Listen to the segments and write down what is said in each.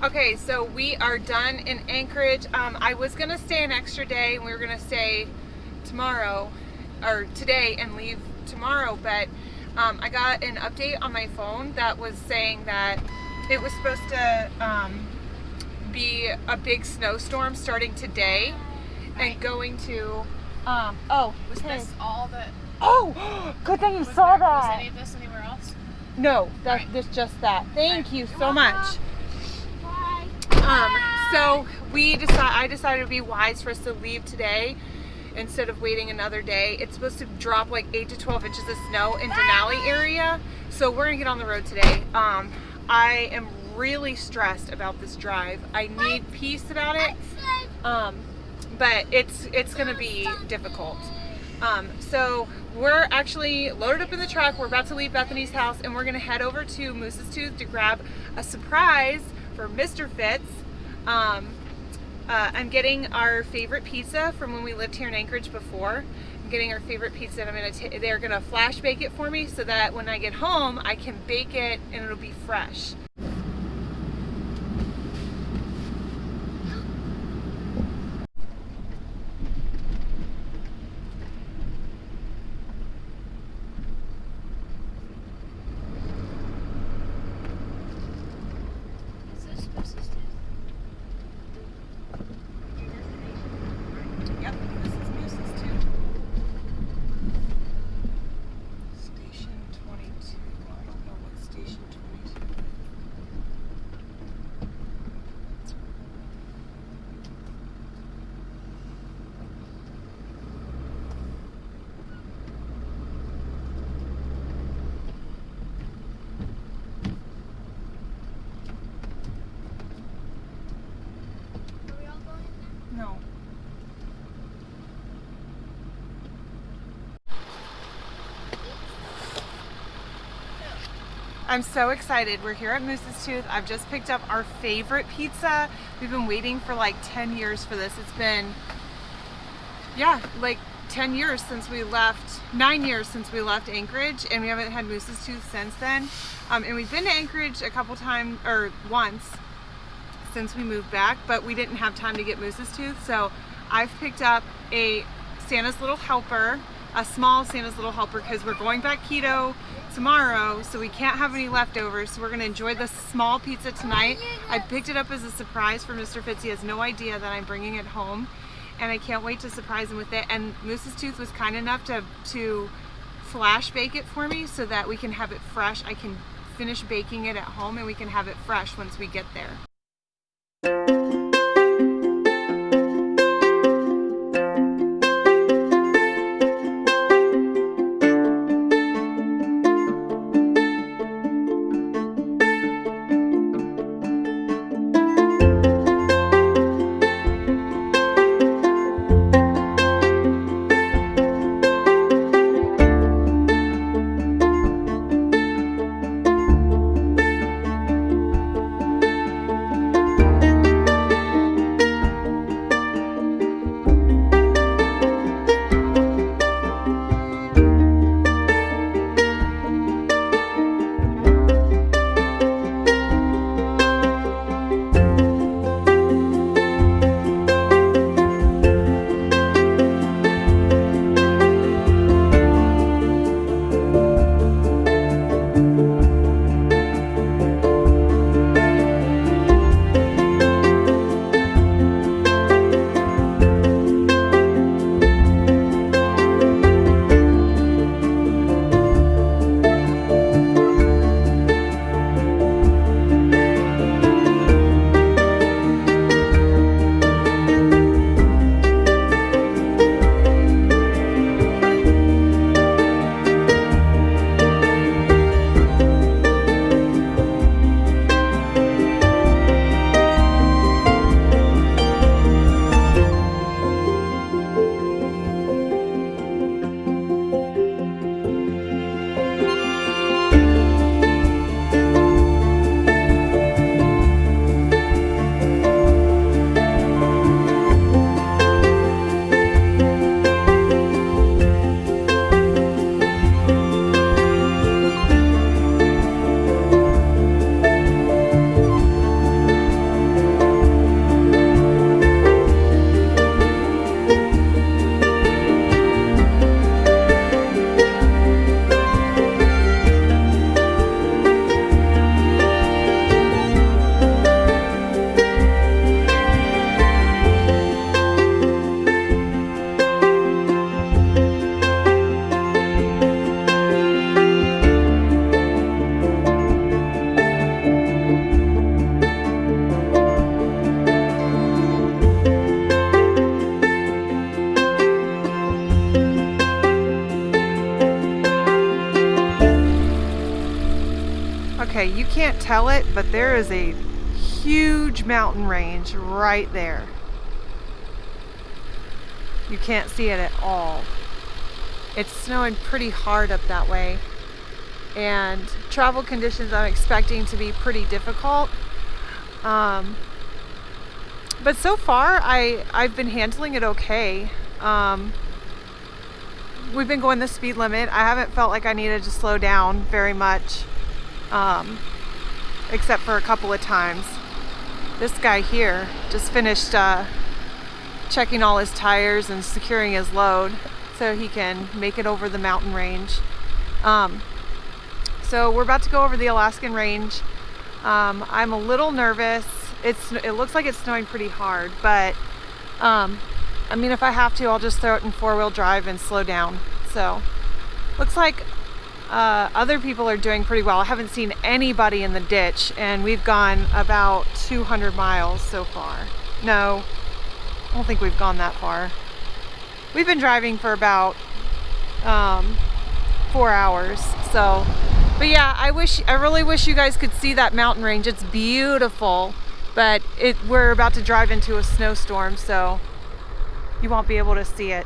Okay, so we are done in Anchorage. I was gonna stay an extra day, and we were gonna stay tomorrow or today and leave tomorrow, but I got an update on my phone that was saying that it was supposed to be a big snowstorm starting today and going to Was this all the... oh, good thing you saw that. Was any of this anywhere else? No, that's Right. just that. Thank you so welcome. much. So I decided it would be wise for us to leave today instead of waiting another day. It's supposed to drop like 8 to 12 inches of snow in Denali area, so we're gonna get on the road today. I am really stressed about this drive. I need peace about it, but it's gonna be difficult. So we're actually loaded up in the truck. We're about to leave Bethany's house, and we're gonna head over to Moose's Tooth to grab a surprise for Mr. Fitz. I'm getting our favorite pizza from when we lived here in Anchorage before. I'm getting our favorite pizza, and they're gonna flash bake it for me so that when I get home, I can bake it and it'll be fresh. Is this Mrs. Yep, this is Moose's Tooth. Station 22. I don't know what station 22 is. Are we all going in there? No. I'm so excited. We're here at Moose's Tooth. I've just picked up our favorite pizza. We've been waiting for like 10 years for this. It's been, yeah, like 10 years since we left, 9 years since we left Anchorage, and we haven't had Moose's Tooth since then. And we've been to Anchorage a couple times, or once, since we moved back, but we didn't have time to get Moose's Tooth. So I've picked up a Santa's Little Helper, a small Santa's Little Helper, because we're going back keto tomorrow, so we can't have any leftovers. So we're gonna enjoy this small pizza tonight. I picked it up as a surprise for Mr. Fitz. He has no idea that I'm bringing it home, and I can't wait to surprise him with it. And Moose's Tooth was kind enough to flash bake it for me so that we can have it fresh. I can finish baking it at home and we can have it fresh once we get there. tell it, but there is a huge mountain range right there. You can't see it at all. It's snowing pretty hard up that way, and travel conditions I'm expecting to be pretty difficult. But so far I've been handling it okay. We've been going the speed limit. I haven't felt like I needed to slow down very much, except for a couple of times. This guy here just finished checking all his tires and securing his load so he can make it over the mountain range. So we're about to go over the Alaskan range. I'm a little nervous. It looks like it's snowing pretty hard, but I mean, if I have to, I'll just throw it in four-wheel drive and slow down. So looks like other people are doing pretty well. I haven't seen anybody in the ditch, and we've gone about 200 miles so far. No, I don't think we've gone that far. We've been driving for about 4 hours. So, but yeah, I really wish you guys could see that mountain range. It's beautiful, but we're about to drive into a snowstorm, so you won't be able to see it.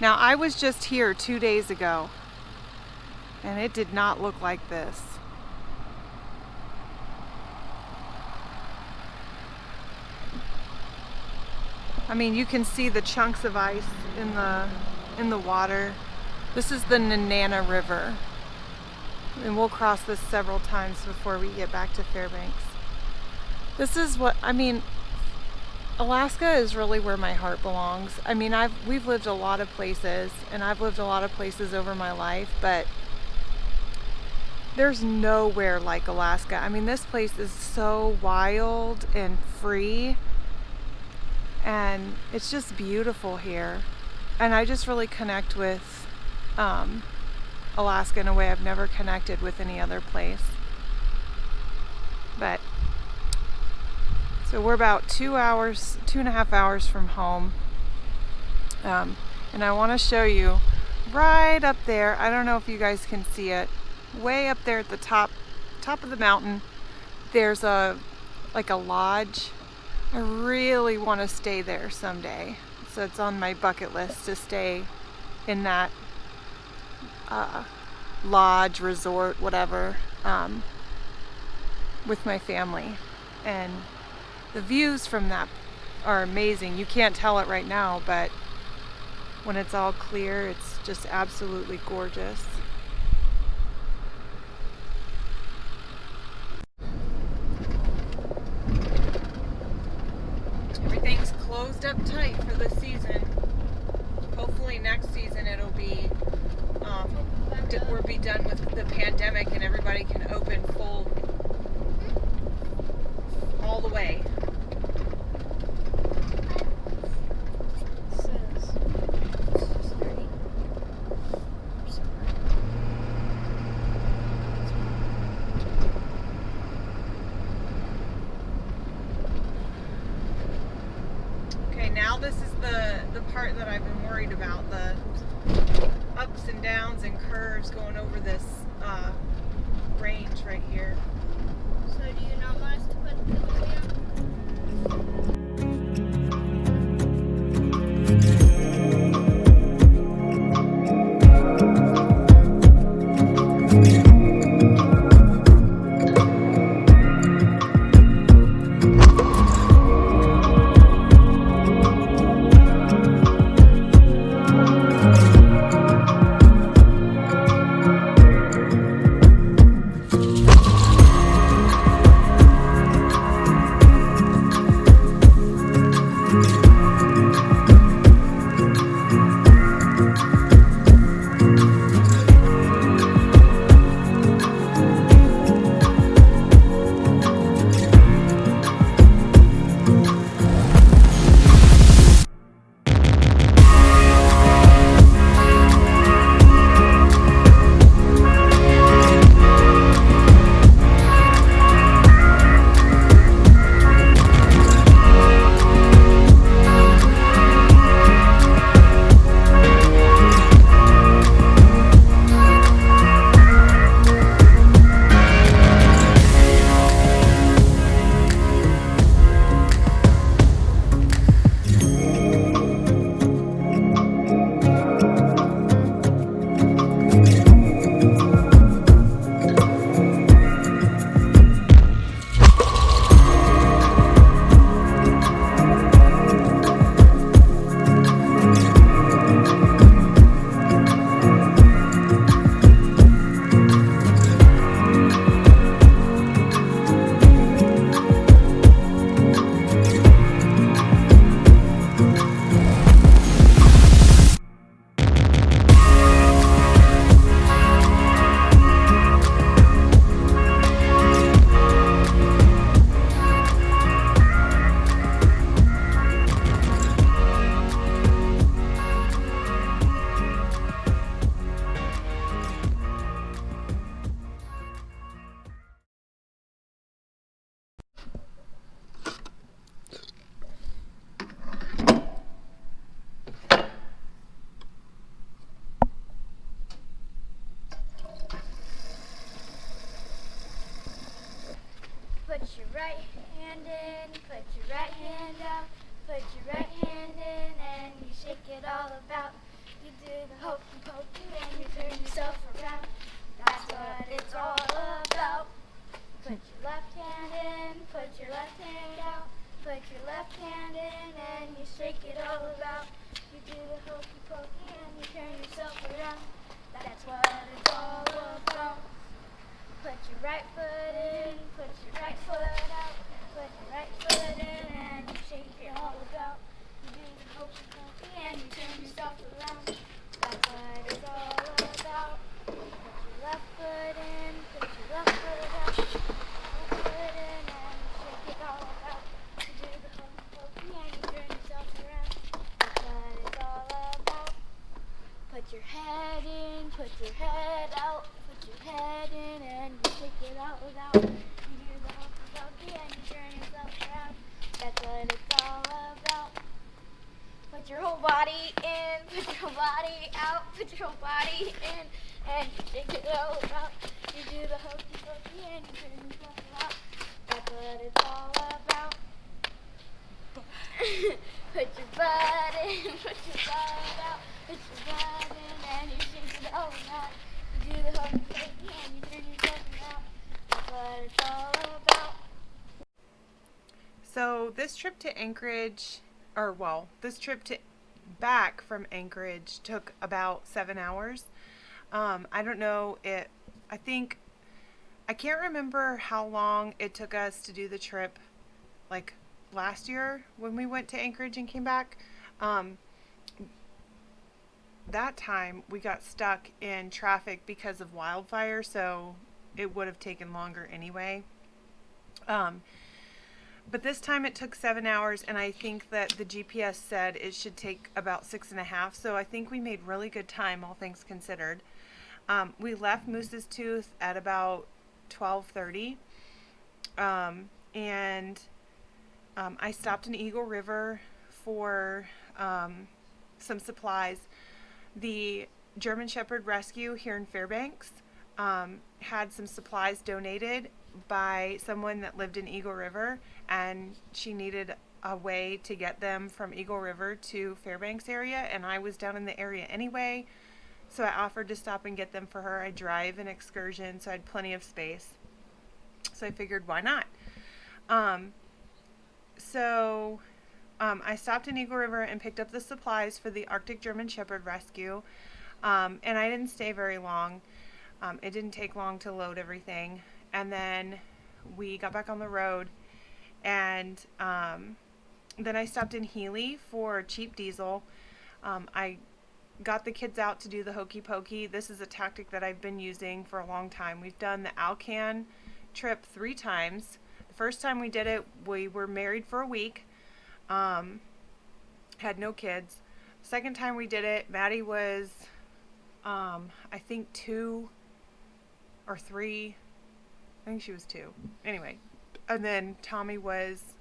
Now, I was just here 2 days ago, and it did not look like this. I mean, you can see the chunks of ice in the water. This is the Nanana River, and we'll cross this several times before we get back to Fairbanks. This is what, I mean, Alaska is really where my heart belongs. I mean, we've lived a lot of places, and I've lived a lot of places over my life, but there's nowhere like Alaska. I mean, this place is so wild and free, and it's just beautiful here. And I just really connect with Alaska in a way I've never connected with any other place. But so we're about 2.5 hours from home. And I want to show you right up there. I don't know if you guys can see it. Way up there at the top of the mountain, there's like a lodge. I really want to stay there someday. So it's on my bucket list to stay in that lodge, resort, whatever, with my family. And the views from that are amazing. You can't tell it right now, but when it's all clear, it's just absolutely gorgeous. Everything's closed up tight for this season. Hopefully next season it'll be, we'll be done with the pandemic and everybody can open full, all the way. Now this is the part that I've been worried about, the ups and downs and curves going over this range right here. So do you not want us to put the Put your right hand in, put your right hand out, put your right hand in and you shake it all about. You do the hokey pokey and you turn yourself around. That's what it's all about. Put your left hand in, put your left hand out. Put your left hand in and you shake it all about. You do the hokey pokey and you turn yourself around. That's what it's all about. Put your right foot in, put your right foot out. Put your right foot in and you shake it all about. You do the hokey pokey and you turn yourself around. That's what it's all about. Put your left foot in, put your left foot out. Put your foot in and you shake it all about. You do the hokey pokey and you turn yourself around. That's what it's all about. Put your head in, put your head out. Put your head in and you shake it all out. You do the hokey pokey and you turn yourself around. That's what it's all about. Put your whole body in, put your whole body out. Put your whole body in and you shake it all out. You do the hokey pokey and you turn yourself around. That's what it's all about. Put your butt in, put your butt out. Put your butt in and you shake it all out. You do the hokey pokey and you turn yourself around. That's what it's all about. So this trip to Anchorage, this trip to back from Anchorage took about 7 hours. I don't know I can't remember how long it took us to do the trip like last year when we went to Anchorage and came back. That time we got stuck in traffic because of wildfire, so it would have taken longer anyway. But this time it took 7 hours, and I think that the GPS said it should take about 6.5, so I think we made really good time, all things considered. We left Moose's Tooth at about 12:30, and I stopped in Eagle River for some supplies. The German Shepherd Rescue here in Fairbanks had some supplies donated by someone that lived in Eagle River, and she needed a way to get them from Eagle River to Fairbanks area, and I was down in the area anyway, so I offered to stop and get them for her. I drive an excursion, so I had plenty of space, so I figured why not. I stopped in Eagle River and picked up the supplies for the Arctic German Shepherd Rescue, and I didn't stay very long. It didn't take long to load everything, and then we got back on the road, and then I stopped in Healy for cheap diesel. I got the kids out to do the hokey pokey. This is a tactic that I've been using for a long time. We've done the Alcan trip 3 times. The first time we did it, we were married for a week, had no kids. Second time we did it, Maddie was I think 2 or 3. I think she was 2. Anyway, and then Tommy was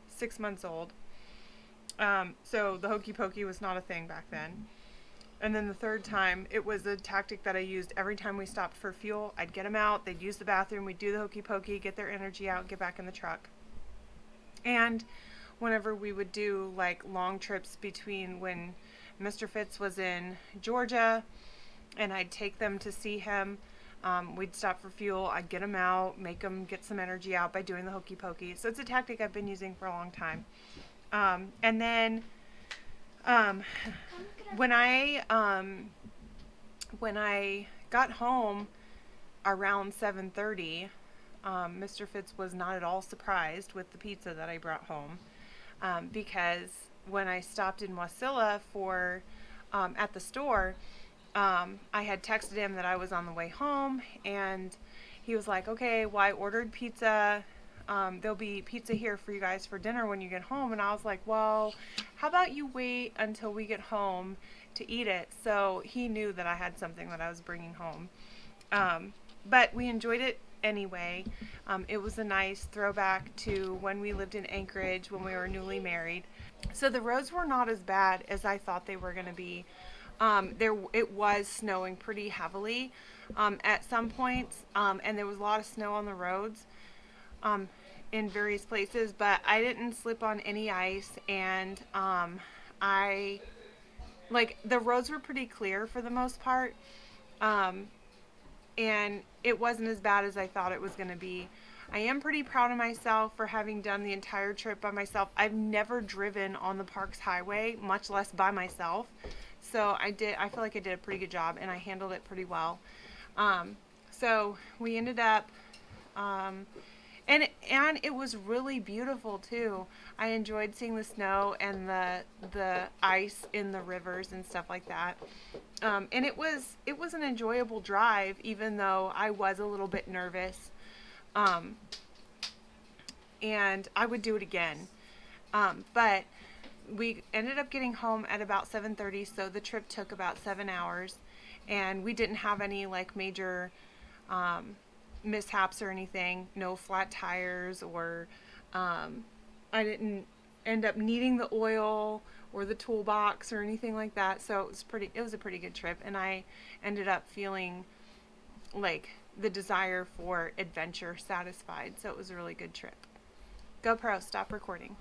6 months old. So the hokey pokey was not a thing back then. And then the third time, it was a tactic that I used every time we stopped for fuel. I'd get them out, they'd use the bathroom, we'd do the hokey pokey, get their energy out, get back in the truck. And whenever we would do like long trips between when Mr. Fitz was in Georgia and I'd take them to see him, we'd stop for fuel, I'd get them out, make them get some energy out by doing the hokey pokey. So it's a tactic I've been using for a long time. And then when I got home around 7:30, Mr. Fitz was not at all surprised with the pizza that I brought home, because when I stopped in Wasilla for at the store, I had texted him that I was on the way home, and he was like, okay, well, I ordered pizza. There'll be pizza here for you guys for dinner when you get home. And I was like, well, how about you wait until we get home to eat it? So he knew that I had something that I was bringing home. But we enjoyed it anyway. It was a nice throwback to when we lived in Anchorage when we were newly married. So the roads were not as bad as I thought they were going to be. It was snowing pretty heavily at some points, and there was a lot of snow on the roads in various places, but I didn't slip on any ice, and I like the roads were pretty clear for the most part. Um, and it wasn't as bad as I thought it was going to be. I am pretty proud of myself for having done the entire trip by myself. I've never driven on the Parks Highway, much less by myself. So I feel like I did a pretty good job and I handled it pretty well. Um, so we ended up, um, and it was really beautiful too. I enjoyed seeing the snow and the ice in the rivers and stuff like that. And it was an enjoyable drive, even though I was a little bit nervous. Um, and I would do it again. But we ended up getting home at about 7:30, so the trip took about 7 hours, and we didn't have any like major um, mishaps or anything. No flat tires, or I didn't end up needing the oil or the toolbox or anything like that. So it was a pretty good trip, and I ended up feeling like the desire for adventure satisfied. So it was a really good trip. GoPro, stop recording.